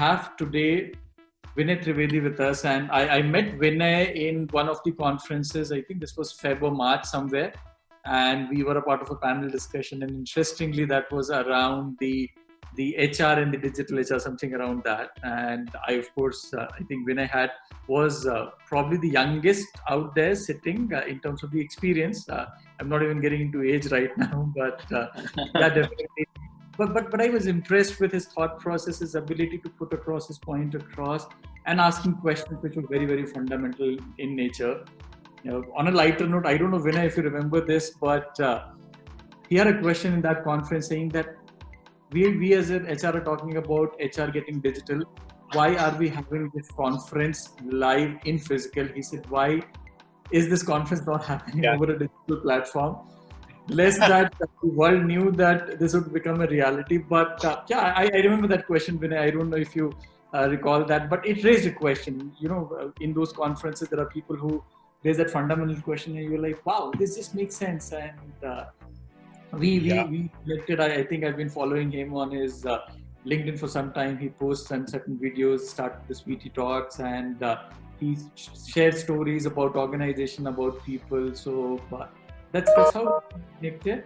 have today Vinay Trivedi with us, and I met Vinay in one of the conferences. I think this was Feb or March somewhere, and we were a part of a panel discussion. And interestingly, that was around the HR and the digital HR, something around that. And I, of course, I think Vinay was probably the youngest out there sitting in terms of the experience. I'm not even getting into age right now, but yeah, definitely. But I was impressed with his thought process, his ability to put across his point across, and asking questions which were very, very fundamental in nature. On a lighter note, I don't know, Vinay, if you remember this, but he had a question in that conference saying that we as an HR are talking about HR getting digital. Why are we having this conference live in physical? He said, why is this conference not happening over a digital platform? Less that the world knew that this would become a reality. But I remember that question, Vinay. I don't know if you recall that, but it raised a question. In those conferences, there are people who raise that fundamental question, and you're like, wow, this just makes sense. And we connected. I think I've been following him on his LinkedIn for some time. He posts on certain videos, started the Sweetie Talks, and he shares stories about organization, about people. So that's how we connected.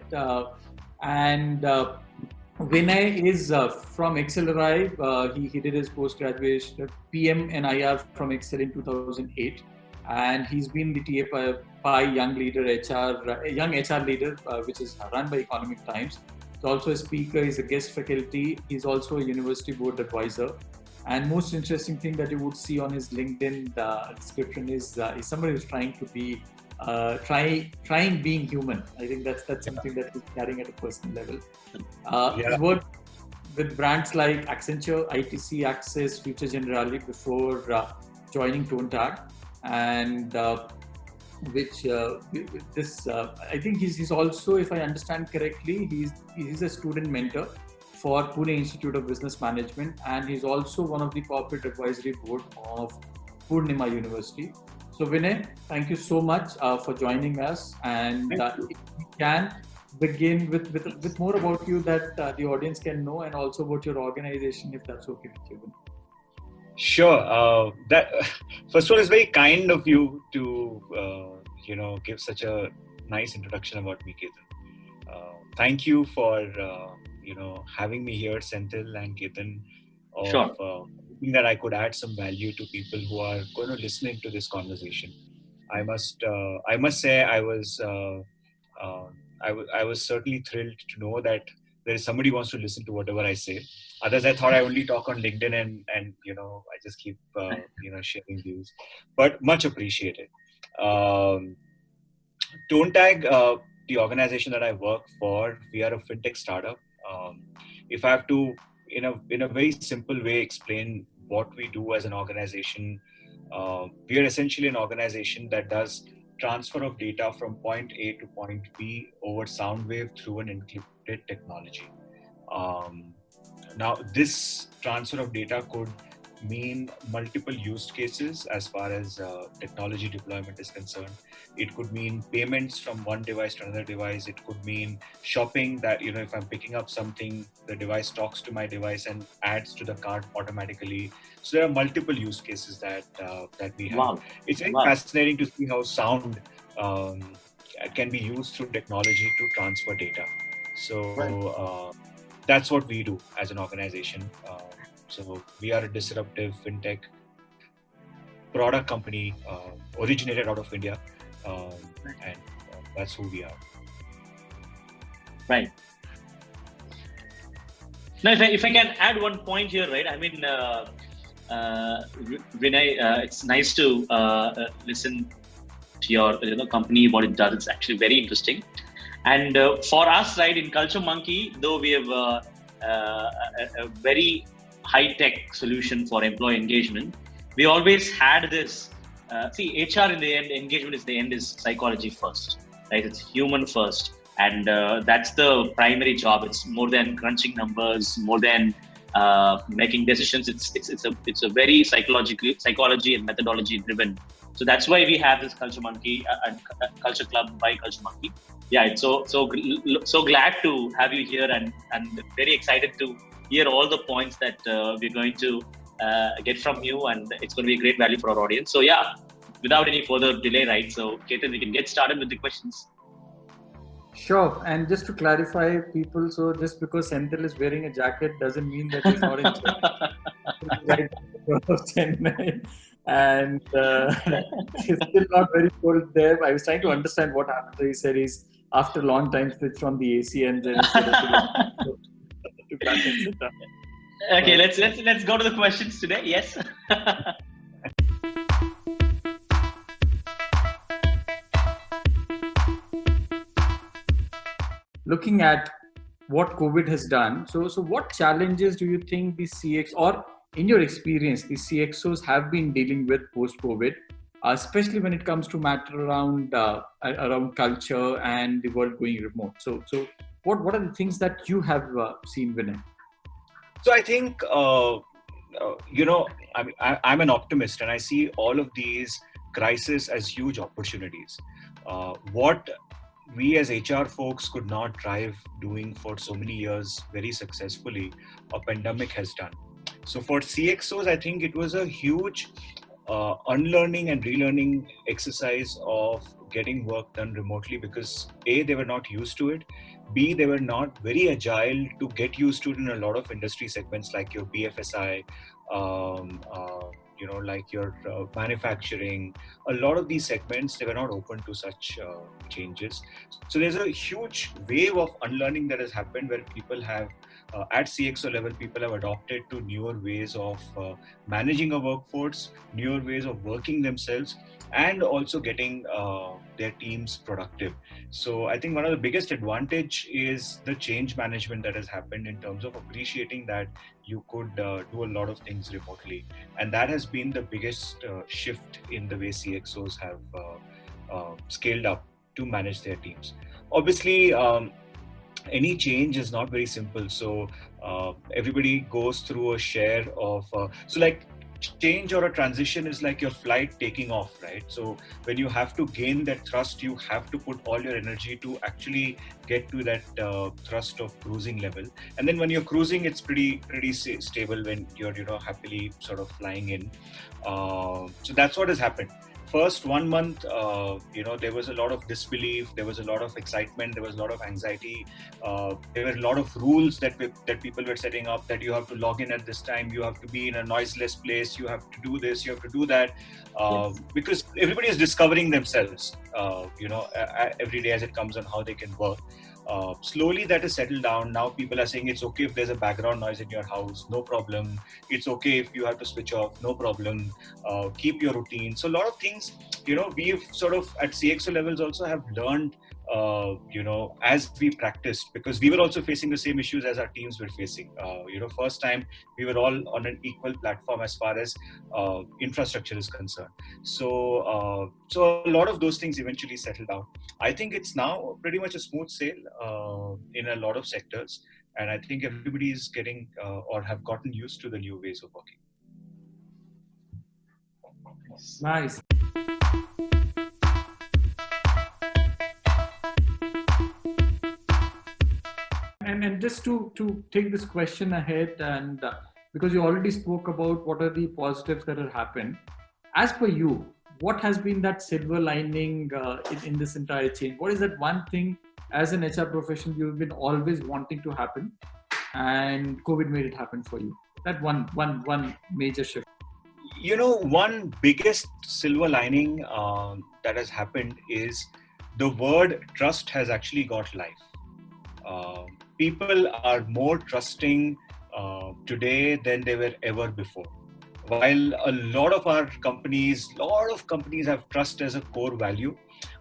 And Vinay is from XLRI. He did his post-graduation PM and IR from Excel in 2008. And he's been the TA Young Leader Young HR Leader, which is run by Economic Times. He's also a speaker. He's a guest faculty. He's also a university board advisor. And most interesting thing that you would see on his LinkedIn description is somebody who's trying to be trying being human. I think that's something that he's carrying at a personal level. He's worked with brands like Accenture, ITC, Access, Future Generali before joining ToneTag, and I think he's also, if I understand correctly, he's a student mentor for Pune Institute of Business Management, and he's also one of the corporate advisory board of Poornima University. So Vinay, thank you so much for joining us, and if we can begin with more about you that the audience can know, and also about your organization, if that's okay with you. Sure. That first of all, it's very kind of you to give such a nice introduction about me, Ketan. Thank you for having me here, Senthil and Ketan. Sure. Hoping that I could add some value to people who are going to listen to this conversation. I must say I was certainly thrilled to know that there is somebody who wants to listen to whatever I say. Others, I thought I only talk on LinkedIn and I just keep sharing views, but much appreciated. ToneTag, the organization that I work for, we are a Fintech startup. If I have to, in a very simple way, explain what we do as an organization, we are essentially an organization that does transfer of data from point A to point B over sound wave through an encrypted technology. Now, this transfer of data could mean multiple use cases as far as technology deployment is concerned. It could mean payments from one device to another device. It could mean shopping, that if I'm picking up something, the device talks to my device and adds to the cart automatically. So there are multiple use cases that we have. Wow. It's very fascinating to see how sound can be used through technology to transfer data. So that's what we do as an organization. So we are a disruptive fintech product company originated out of India, and that's who we are. Right. Now, if I can add one point here, right? I mean, Vinay, it's nice to listen to your company, what it does. It's actually very interesting. And for us, right, in Culture Monkey, though we have a very high-tech solution for employee engagement, we always had this, HR in the end, engagement is the end is psychology first, right? It's human first. And that's the primary job. It's more than crunching numbers, more than making decisions. It's a very psychology and methodology driven. So that's why we have this Culture Monkey, Culture Club by Culture Monkey. Yeah, it's so glad to have you here, and very excited to hear all the points that we're going to get from you, and it's going to be a great value for our audience. So yeah, without any further delay, right? So Ketan, we can get started with the questions. Sure. And just to clarify, people, so just because Senthil is wearing a jacket doesn't mean that he's not in Chennai. And it's still not very cold there. I was trying to understand what happened. So he said he's, after a long time, switched on the AC and then to back and sit down. Okay, let's go to the questions today. Yes. Looking at what COVID has done, so what challenges do you think the CX, or in your experience, the CXOs have been dealing with post-COVID, especially when it comes to matter around culture and the world going remote? So what are the things that you have seen, Vinay? So I think I'm an optimist, and I see all of these crises as huge opportunities. What we as HR folks could not drive doing for so many years very successfully, a pandemic has done. So for CXOs, I think it was a huge unlearning and relearning exercise of getting work done remotely, because A, they were not used to it. B, they were not very agile to get used to it in a lot of industry segments like your BFSI, like your manufacturing. A lot of these segments, they were not open to such changes. So there's a huge wave of unlearning that has happened, where people have, at CXO level, people have adopted to newer ways of managing a workforce, newer ways of working themselves, and also getting their teams productive. So I think one of the biggest advantage is the change management that has happened in terms of appreciating that you could do a lot of things remotely. And that has been the biggest shift in the way CXOs have scaled up to manage their teams. Obviously, any change is not very simple. So everybody goes through a share of, change or a transition is like your flight taking off, right? So when you have to gain that thrust, you have to put all your energy to actually get to that thrust of cruising level. And then when you're cruising, it's pretty stable when you're happily sort of flying in. So that's what has happened. First 1 month, there was a lot of disbelief, there was a lot of excitement, there was a lot of anxiety. There were a lot of rules that people were setting up, that you have to log in at this time, you have to be in a noiseless place, you have to do this, you have to do that, because everybody is discovering themselves, every day as it comes on how they can work. Slowly that has settled down. Now people are saying it's okay if there's a background noise in your house, no problem. It's okay if you have to switch off, no problem. Keep your routine. So a lot of things, we've sort of at CXO levels also have learned, as we practiced, because we were also facing the same issues as our teams were facing. First time we were all on an equal platform as far as infrastructure is concerned. So a lot of those things eventually settled down. I think it's now pretty much a smooth sail in a lot of sectors, and I think everybody is getting or have gotten used to the new ways of working. Nice. And just to take this question ahead, and because you already spoke about what are the positives that have happened, as per you, what has been that silver lining in this entire change? What is that one thing as an HR professional you've been always wanting to happen, and COVID made it happen for you? That one major shift. One biggest silver lining that has happened is the word trust has actually got life. People are more trusting today than they were ever before. While a lot of companies have trust as a core value,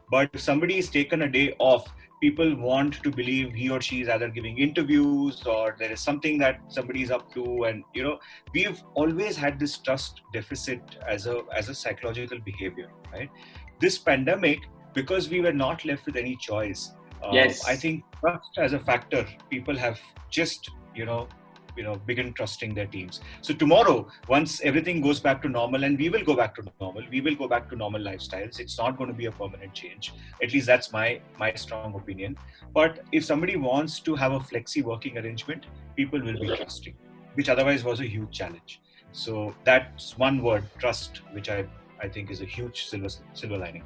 but if somebody is taken a day off, people want to believe he or she is either giving interviews or there is something that somebody is up to. And we've always had this trust deficit as a psychological behavior, right? This pandemic, because we were not left with any choice, Yes. I think trust as a factor, people have just begin trusting their teams. So tomorrow, once everything goes back to normal, and we will go back to normal, we will go back to normal lifestyles. It's not going to be a permanent change. At least that's my strong opinion. But if somebody wants to have a flexi working arrangement, people will be trusting, which otherwise was a huge challenge. So that's one word, trust, which I think is a huge silver lining.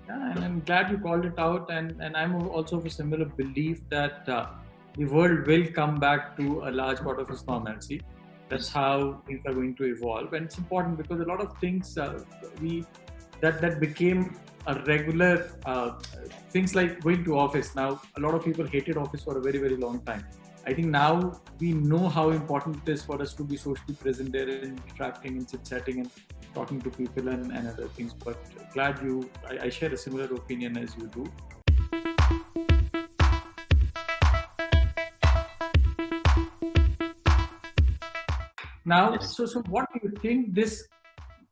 Yeah, and I'm glad you called it out. And I'm also of a similar belief that the world will come back to a large part of its normalcy. That's how things are going to evolve, and it's important because a lot of things that became a regular things like going to office. Now, a lot of people hated office for a very, very long time. I think now we know how important it is for us to be socially present there and interacting and chit-chatting and talking to people and other things. But glad I share a similar opinion as you do. Now, so what do you think this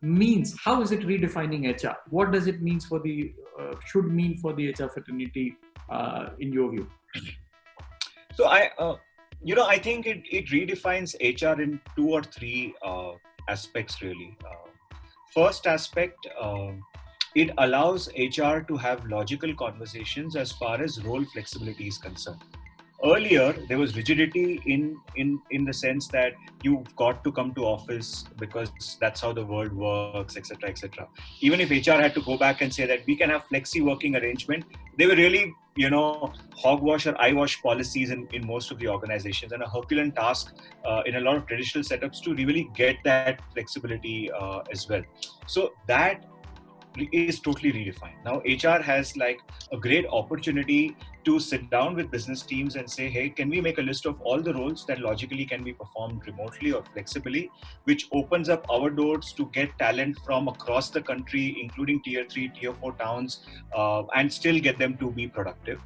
means? How is it redefining HR? What does it mean for should mean for the HR fraternity in your view? So I think it redefines HR in 2 or 3 aspects really. First aspect, it allows HR to have logical conversations as far as role flexibility is concerned. Earlier, there was rigidity in the sense that you've got to come to office because that's how the world works, etc., etc. Even if HR had to go back and say that we can have flexi working arrangement, they were really, hogwash or eyewash policies in most of the organizations, and a Herculean task in a lot of traditional setups to really get that flexibility as well. So that is totally redefined. Now HR has like a great opportunity to sit down with business teams and say, hey, can we make a list of all the roles that logically can be performed remotely or flexibly, which opens up our doors to get talent from across the country, including tier 3, tier 4 towns, and still get them to be productive.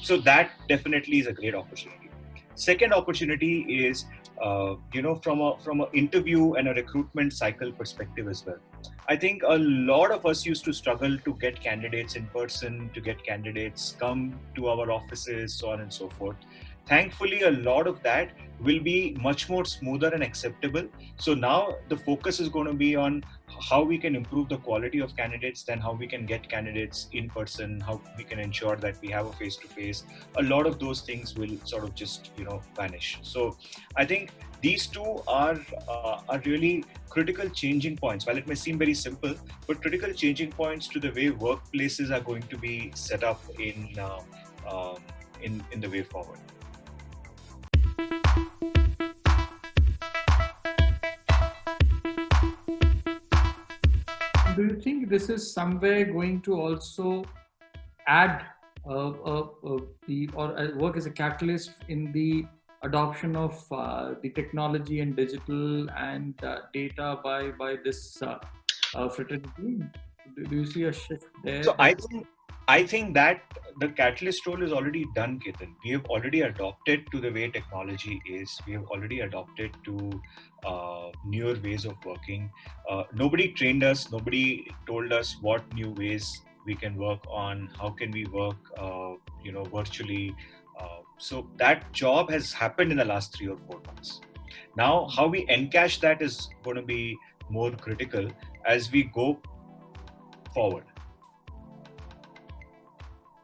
So that definitely is a great opportunity. Second opportunity is, from an interview and a recruitment cycle perspective as well. I think a lot of us used to struggle to get candidates in person, to get candidates come to our offices, so on and so forth. Thankfully, a lot of that will be much more smoother and acceptable. So now the focus is going to be on how we can improve the quality of candidates, then how we can get candidates in person, how we can ensure that we have a face-to-face. A lot of those things will sort of just, vanish. So I think these two are really critical changing points. While it may seem very simple, but critical changing points to the way workplaces are going to be set up in the way forward. Do you think this is somewhere going to also add work as a catalyst in the adoption of the technology and digital and data by this fraternity? Do you see a shift there? So I think that the catalyst role is already done, Ketan. We have already adopted to the way technology is. We have already adopted to newer ways of working. Nobody trained us. Nobody told us what new ways we can work on. How can we work, virtually? So that job has happened in the last 3 or 4 months. Now, how we encash that is going to be more critical as we go forward.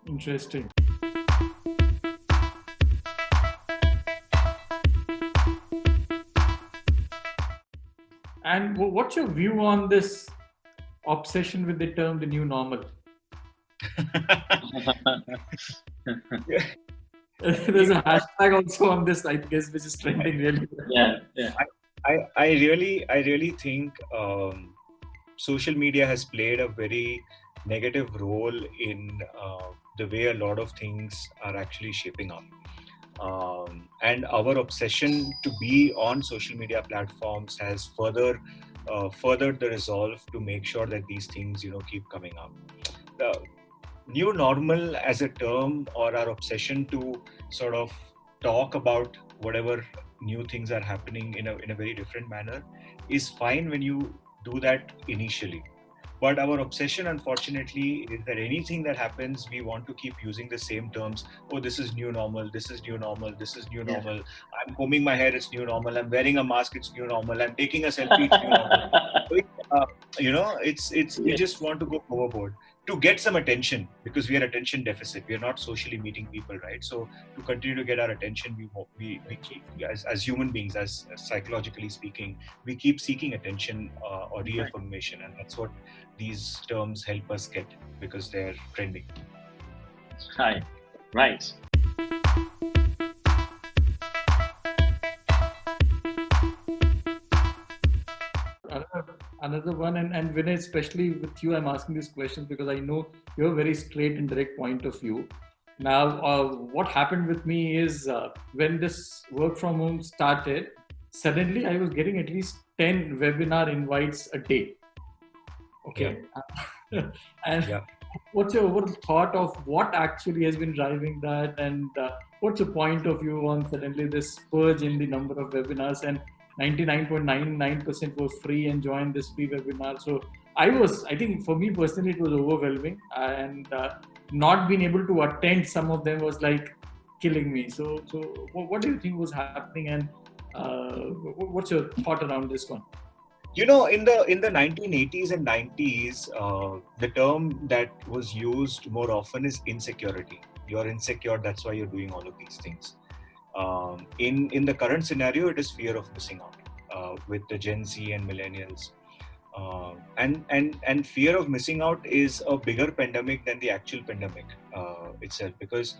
Interesting. And what's your view on this obsession with the term the new normal? There's a hashtag also on this, I guess, which is trending really. Yeah. I really think social media has played a very negative role in the way a lot of things are actually shaping up. And our obsession to be on social media platforms has furthered the resolve to make sure that these things, keep coming up. The new normal as a term, or our obsession to sort of talk about whatever new things are happening in a very different manner, is fine when you do that initially. But our obsession, unfortunately, is that anything that happens, we want to keep using the same terms. Oh, this is new normal. This is new normal. This is new normal. I'm combing my hair. It's new normal. I'm wearing a mask. It's new normal. I'm taking a selfie. It's new normal. We just want to go overboard to get some attention, because we are attention deficit. We are not socially meeting people, right? So to continue to get our attention, we keep, as human beings, as psychologically speaking, we keep seeking attention or reaffirmation, and that's what these terms help us get, because they're trending. Right. Another one, and Vinay, especially with you, I'm asking these questions because I know you have a very straight and direct point of view. Now, what happened with me is when this work from home started, suddenly I was getting at least 10 webinar invites a day. Okay. Yeah. And what's your overall thought of what actually has been driving that, and what's your point of view on suddenly this surge in the number of webinars, and 99.99% was free and joined this free webinar. So I think for me personally, it was overwhelming, and not being able to attend some of them was like killing me. So what do you think was happening, and what's your thought around this one? In the 1980s and 90s, the term that was used more often is insecurity. You're insecure, that's why you're doing all of these things. In the current scenario, it is fear of missing out with the Gen Z and millennials. And fear of missing out is a bigger pandemic than the actual pandemic itself, because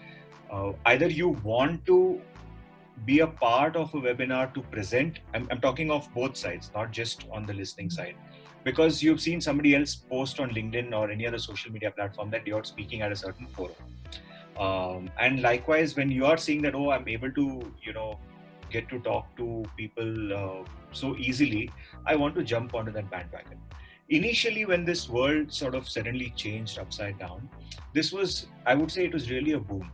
either you want to be a part of a webinar to present. I'm talking of both sides, not just on the listening side, because you've seen somebody else post on LinkedIn or any other social media platform that you're speaking at a certain forum. And likewise, when you are seeing that, I'm able to, get to talk to people so easily, I want to jump onto that bandwagon. Initially, when this world sort of suddenly changed upside down, I would say it was really a boom.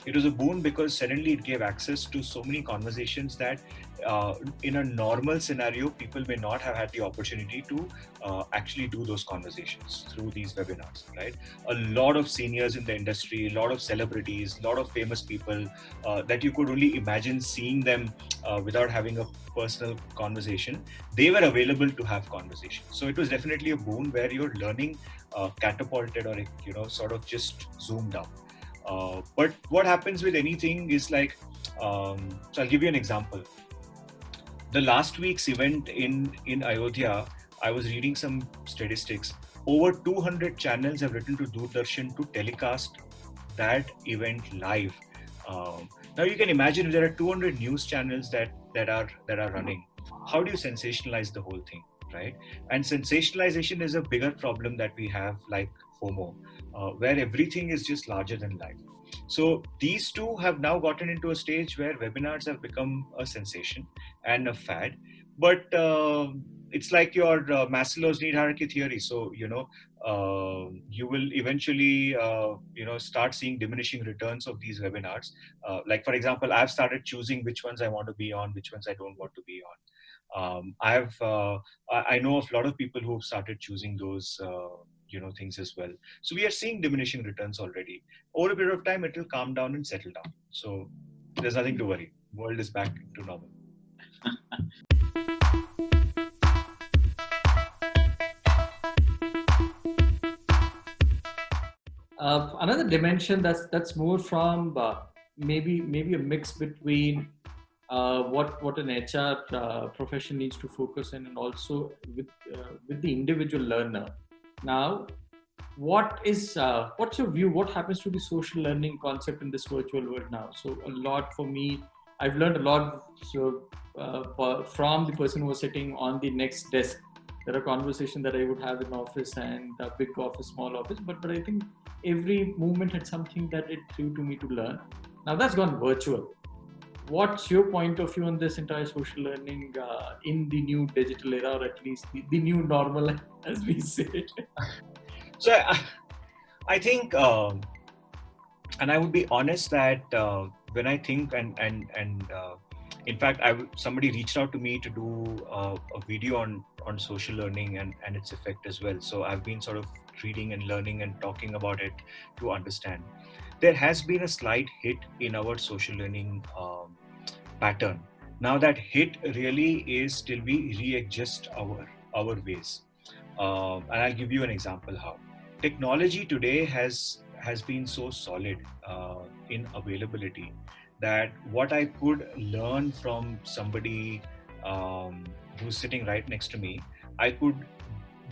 It was a boon because suddenly it gave access to so many conversations that in a normal scenario, people may not have had the opportunity to actually do those conversations through these webinars, right? A lot of seniors in the industry, a lot of celebrities, a lot of famous people that you could only imagine seeing them without having a personal conversation, they were available to have conversations. So it was definitely a boon where your learning catapulted, or sort of just zoomed up. But what happens with anything is like, so I'll give you an example. The last week's event in Ayodhya, I was reading some statistics. Over 200 channels have written to Doordarshan to telecast that event live. Now you can imagine if there are 200 news channels that are running, how do you sensationalize the whole thing, right? And sensationalization is a bigger problem that we have, like FOMO, where everything is just larger than life. So these two have now gotten into a stage where webinars have become a sensation and a fad. But it's like your Maslow's need hierarchy theory. So, you will eventually, start seeing diminishing returns of these webinars. Like, for example, I've started choosing which ones I want to be on, which ones I don't want to be on. I know of a lot of people who have started choosing those things as well. So we are seeing diminishing returns already. Over a period of time, it will calm down and settle down. So there's nothing to worry. World is back to normal. Another dimension that's more from maybe a mix between what an HR profession needs to focus on, and also with the individual learner. Now, what's your view? What happens to the social learning concept in this virtual world now? So a lot for me, I've learned a lot from the person who was sitting on the next desk. There are conversations that I would have in office, and big office, small office, but I think every movement had something that it threw to me to learn. Now that's gone virtual. What's your point of view on this entire social learning in the new digital era, or at least the new normal, as we say? So I think, and I would be honest that when I think and in fact, somebody reached out to me to do a video on social learning and its effect as well. So I've been sort of reading and learning and talking about it to understand. There has been a slight hit in our social learning pattern. Now that hit really is till we readjust our ways. And I'll give you an example how. Technology today has been so solid in availability that what I could learn from somebody who's sitting right next to me, I could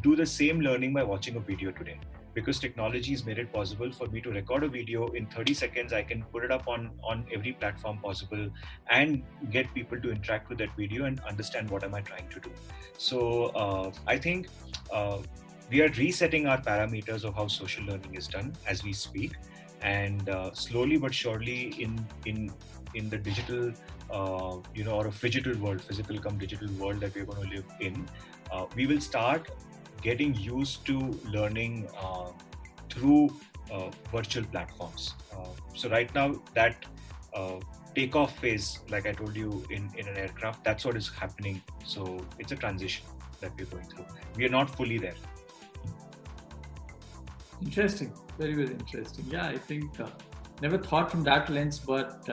do the same learning by watching a video today, because technology has made it possible for me to record a video in 30 seconds. I can put it up on every platform possible and get people to interact with that video and understand what am I trying to do. So I think we are resetting our parameters of how social learning is done as we speak, and slowly but surely in the digital or a phygital world, physical come digital world that we're going to live in, we will start getting used to learning through virtual platforms. So right now that takeoff phase, like I told you, in an aircraft, that's what is happening. So it's a transition that we're going through. We are not fully there. Interesting. Very, very interesting. Yeah, I think never thought from that lens, but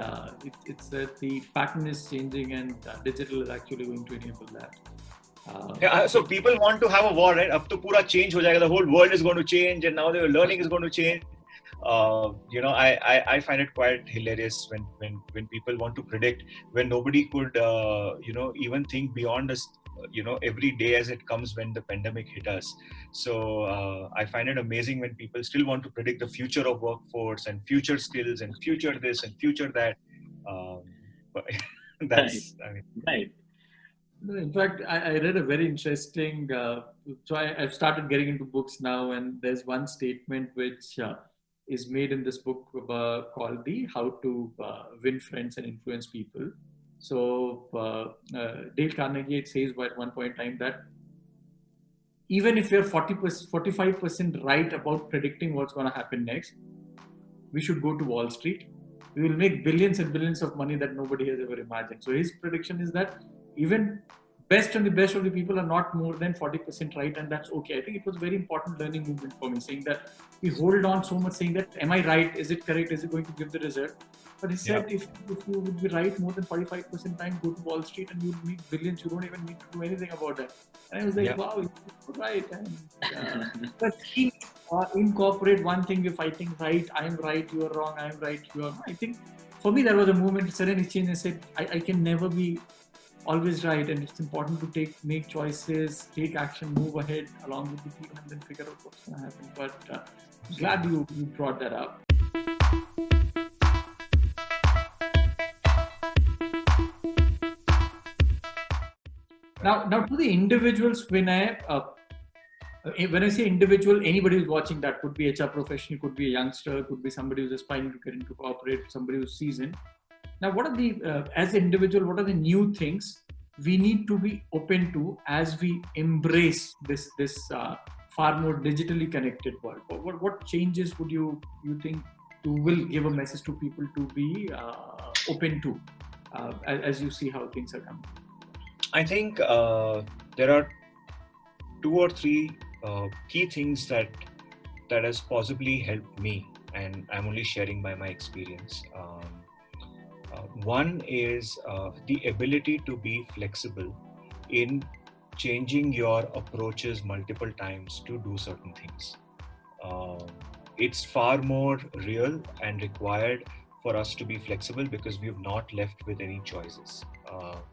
it's that the pattern is changing and digital is actually going to enable that. So people want to have a war, right? Ab to pura change ho jayega. The whole world is going to change, and now their learning is going to change. I find it quite hilarious when people want to predict, when nobody could even think beyond us, every day as it comes when the pandemic hit us. So I find it amazing when people still want to predict the future of workforce and future skills and future this and future that. But that's, Right. I mean, Right. In fact, I read a very interesting. So I've started getting into books now, and there's one statement which is made in this book called the "How to Win Friends and Influence People." So Dale Carnegie, it says at one point in time that even if you're 45% right about predicting what's going to happen next, we should go to Wall Street. We will make billions and billions of money that nobody has ever imagined. So his prediction is that even best and the best of the people are not more than 40% right, and that's okay. I think it was a very important learning movement for me, saying that we hold on so much, saying that, am I right? Is it correct? Is it going to give the result? But he said, if you would be right more than 45% time, go to Wall Street and you'll make billions. You don't even need to do anything about that. And I was like, wow, you're right. And but incorporate one thing, we're fighting right. I'm right, you're wrong. I'm right, you're wrong. I think for me, that was a moment, suddenly changed. I said, I can never be always right, and it's important to make choices, take action, move ahead along with the team, and then figure out what's going to happen. But glad you brought that up. Now to the individuals, when I say individual, anybody who's watching, that could be HR professional, could be a youngster, could be somebody who's aspiring to get into corporate, somebody who's seasoned. Now, what are the as an individual, what are the new things we need to be open to as we embrace this far more digitally connected world? What changes would you think you will give a message to people to be open to as you see how things are coming? I think there are 2 or 3 key things that has possibly helped me, and I'm only sharing by my experience. One is the ability to be flexible in changing your approaches multiple times to do certain things. It's far more real and required for us to be flexible because we have not left with any choices.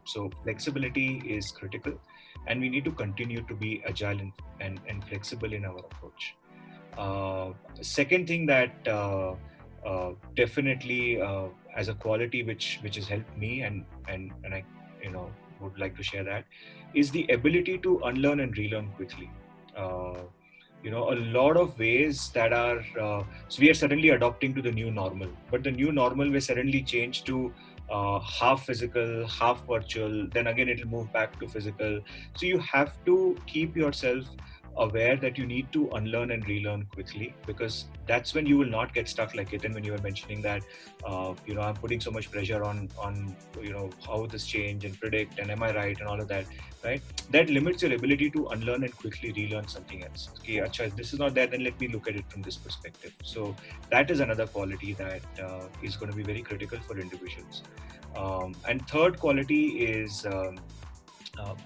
So flexibility is critical, and we need to continue to be agile and flexible in our approach. Second thing that definitely as a quality which has helped me and I would like to share, that is the ability to unlearn and relearn quickly. A lot of ways that are so we are suddenly adopting to the new normal, but the new normal will suddenly change to half physical, half virtual, then again it'll move back to physical. So you have to keep yourself aware that you need to unlearn and relearn quickly, because that's when you will not get stuck, like Ketan, when you were mentioning that I'm putting so much pressure on how this change and predict and am I right and all of that, right? That limits your ability to unlearn and quickly relearn something else. Okay, achha, this is not there, then let me look at it from this perspective. So that is another quality that is going to be very critical for individuals. And third quality is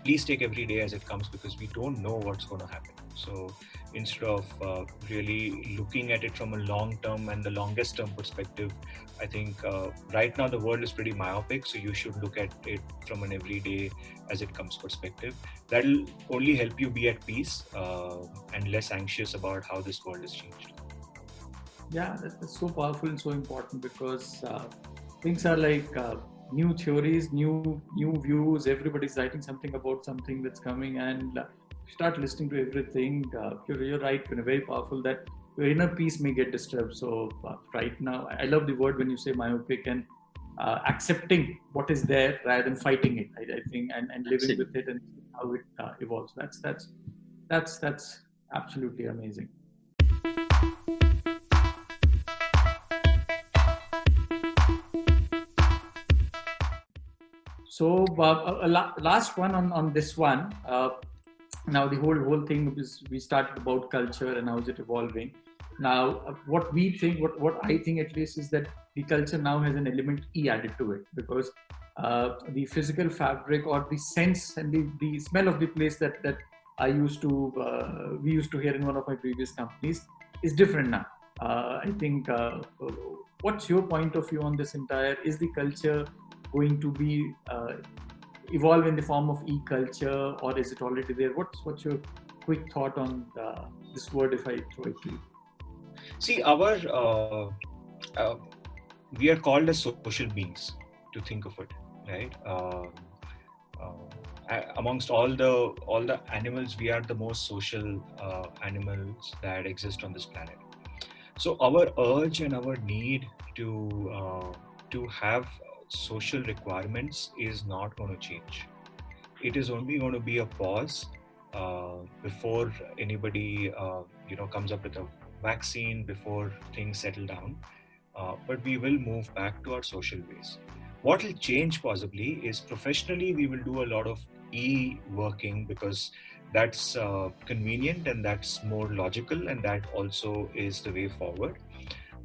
please take every day as it comes, because we don't know what's going to happen. So instead of really looking at it from a long term and the longest term perspective, I think right now the world is pretty myopic, so you should look at it from an everyday as it comes perspective. That'll only help you be at peace and less anxious about how this world has changed. Yeah, that's so powerful and so important, because things are like new theories, new views. Everybody's writing something about something that's coming, and start listening to everything. You're right, very powerful, that your inner peace may get disturbed. So right now, I love the word when you say myopic, and accepting what is there rather than fighting it. I think, and living with it and how it evolves. That's absolutely amazing. So last one on this one. Now the whole thing is, we started about culture and how is it evolving. Now what we think, what I think at least, is that the culture now has an element E added to it, because the physical fabric or the sense and the smell of the place that we used to hear in one of my previous companies is different now. I think what's your point of view on this entire? Is the culture going to be evolve in the form of e-culture, or is it already there? What's your quick thought on this word, if I throw it to you? See, we are called as social beings, to think of it, right? Amongst all the animals, we are the most social animals that exist on this planet. So our urge and our need to have social requirements is not going to change. It is only going to be a pause before anybody comes up with a vaccine, before things settle down. But we will move back to our social ways. What will change possibly is, professionally we will do a lot of e-working, because that's convenient and that's more logical, and that also is the way forward.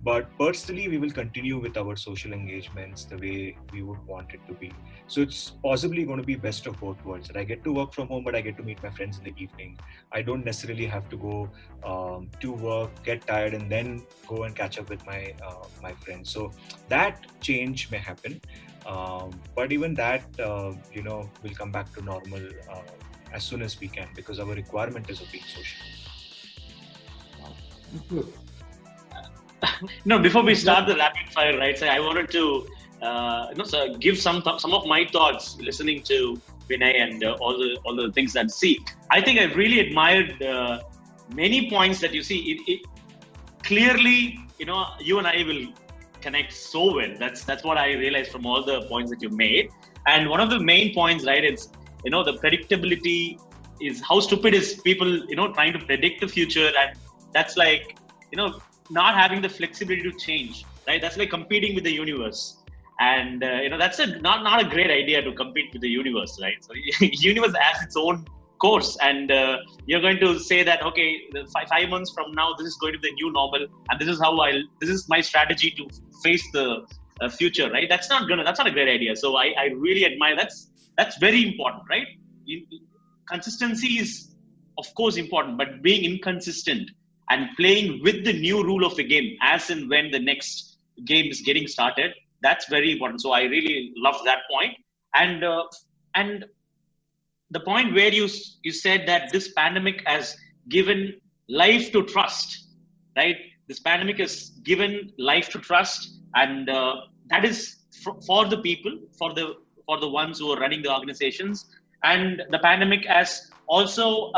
But personally, we will continue with our social engagements the way we would want it to be. So it's possibly going to be best of both worlds. That I get to work from home, but I get to meet my friends in the evening. I don't necessarily have to go to work, get tired, and then go and catch up with my friends. So that change may happen. But even that, will come back to normal as soon as we can, because our requirement is of being social. Good. No, before we start the rapid fire, right? So I wanted to, give some of my thoughts listening to Vinay and all the things that see. I think I've really admired many points that you see. It clearly, you and I will connect so well. That's what I realized from all the points that you made. And one of the main points, right? It's the predictability is how stupid is people, trying to predict the future, and that's like, not having the flexibility to change, right? That's like competing with the universe, and that's not a great idea to compete with the universe, right? So universe has its own course, and you're going to say that, okay, 5 months from now, this is going to be the new normal, and this is my strategy to face the future, right? That's not a great idea. So I really admire that's very important, right? Consistency is of course important, but being inconsistent and playing with the new rule of the game as and when the next game is getting started, that's very important. So I really love that point. And the point where you said that this pandemic has given life to trust, right? This pandemic has given life to trust, and that is for the people, for the ones who are running the organizations. And the pandemic has also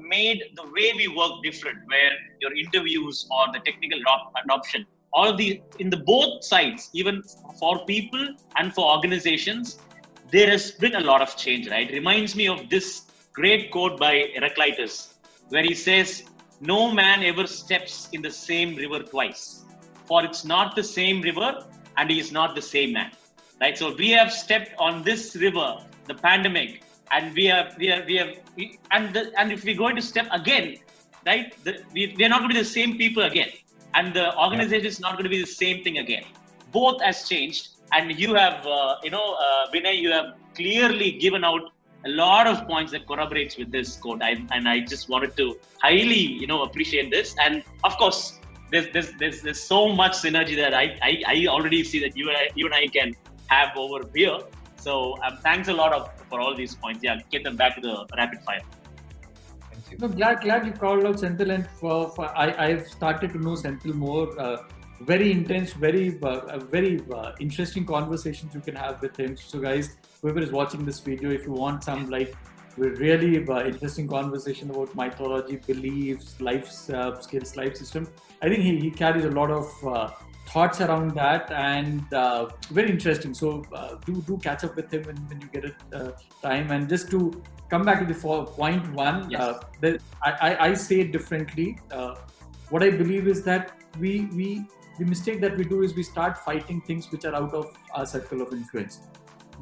made the way we work different, where your interviews or the technical adoption, all of the in the both sides, even for people and for organizations, there has been a lot of change, right? Reminds me of this great quote by Heraclitus, where he says, "No man ever steps in the same river twice, for it's not the same river and he is not the same man." Right? So we have stepped on this river, the pandemic, and and if we're going to step again, right, we are not going to be the same people again, and the organization is not going to be the same thing again. Both has changed, and you have Vinay, you have clearly given out a lot of points that corroborates with this quote. I just wanted to highly, appreciate this. And of course, there's so much synergy that I already see that you and I can have over here. So thanks a lot for all these points. Yeah, get them back to the rapid fire. Thank you. No, glad you called out Senthil, and I've started to know Senthil more. Very intense, very interesting conversations you can have with him. So guys, whoever is watching this video, if you want some really interesting conversation about mythology, beliefs, life skills, life system, I think he carries a lot of thoughts around that, and very interesting. So do catch up with him when you get time. And just to come back to the point one, yes. I say it differently. What I believe is that the mistake that we do is we start fighting things which are out of our circle of influence.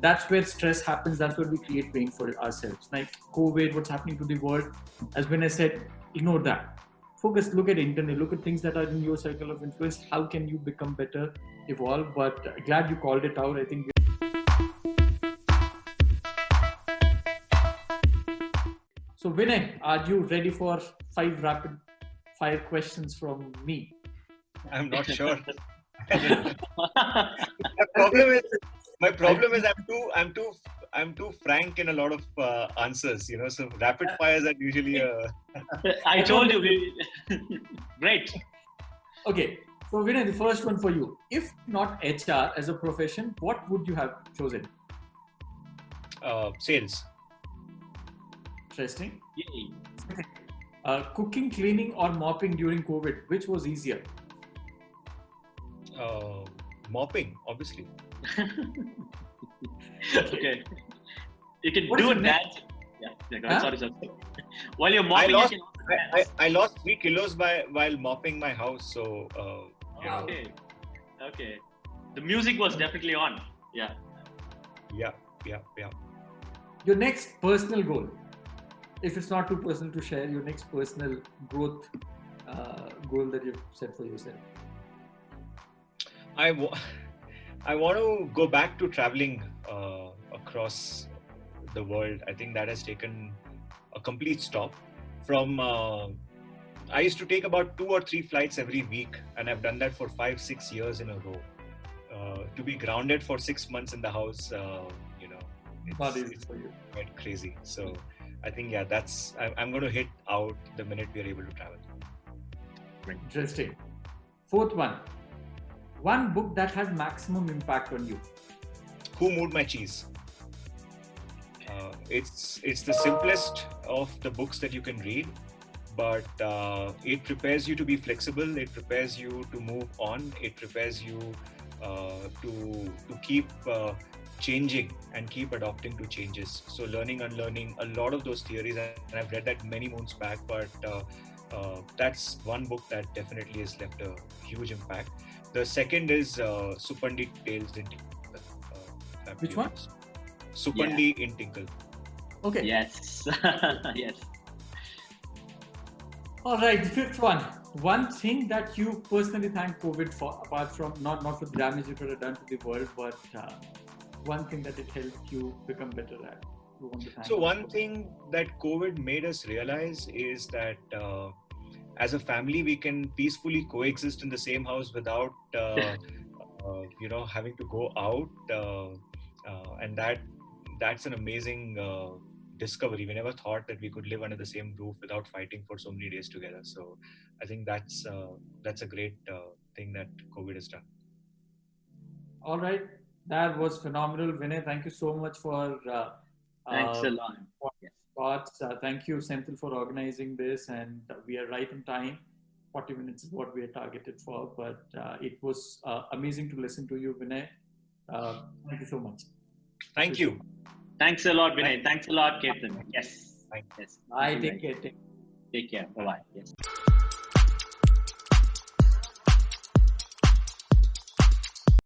That's where stress happens. That's where we create pain for ourselves. Like COVID, what's happening to the world. As when I said, ignore that. Focus, look at internet, look at things that are in your circle of influence. How can you become better, evolve? But glad you called it out. I think. So Vinay, are you ready for 5 rapid fire questions from me? I'm not sure. My problem is I'm too frank in a lot of answers, so rapid fires are usually I told you. Great. Okay, so Vinay, the first one for you. If not HR as a profession, what would you have chosen? Sales. Interesting. Yay. Cooking, cleaning, or mopping during COVID, which was easier? Mopping, obviously. Okay. You can What do is a the dance. Yeah, go ahead. Huh? Sorry. While you're mopping, I lost 3 kilos while mopping my house. So, Okay. The music was definitely on. Yeah. Yeah. Your next personal goal, if it's not too personal to share, your next personal growth goal that you've set for yourself. I want to go back to traveling across the world. I think that has taken a complete stop. From I used to take about 2 or 3 flights every week, and I've done that for 5-6 years in a row. To be grounded for 6 months in the house, it's for you. quite crazy. So I think I'm going to hit out the minute we are able to travel. Interesting. Fourth one book that has maximum impact on you. Who Moved My Cheese? It's the simplest of the books that you can read, but it prepares you to be flexible. It prepares you to move on. It prepares you to keep changing and keep adopting to changes. So learning, unlearning, a lot of those theories, and I've read that many moons back, but that's one book that definitely has left a huge impact. The second is Supandi Tales in Tinkle. Which one? Supandi in Tinkle. Okay. Yes. Yes. All right, the fifth one. One thing that you personally thank COVID for, apart from not for the damage it could have done to the world, but one thing that it helped you become better at. You want to thank So one thing that COVID made us realize is that as a family, we can peacefully coexist in the same house without, having to go out, and that's an amazing discovery. We never thought that we could live under the same roof without fighting for so many days together. So I think that's a great thing that COVID has done. All right, that was phenomenal, Vinay. Thank you so much for Thanks a lot. Yes. Thoughts. Thank you, Senthil, for organizing this, and we are right on time. 40 minutes is what we are targeted for, but it was amazing to listen to you, Vinay. Thank you so much. Thank you. Thanks a lot, Vinay. Thanks a lot, Ketan. Yes. Thank you. Yes. Bye. Take care. Take care. Bye-bye. Yes.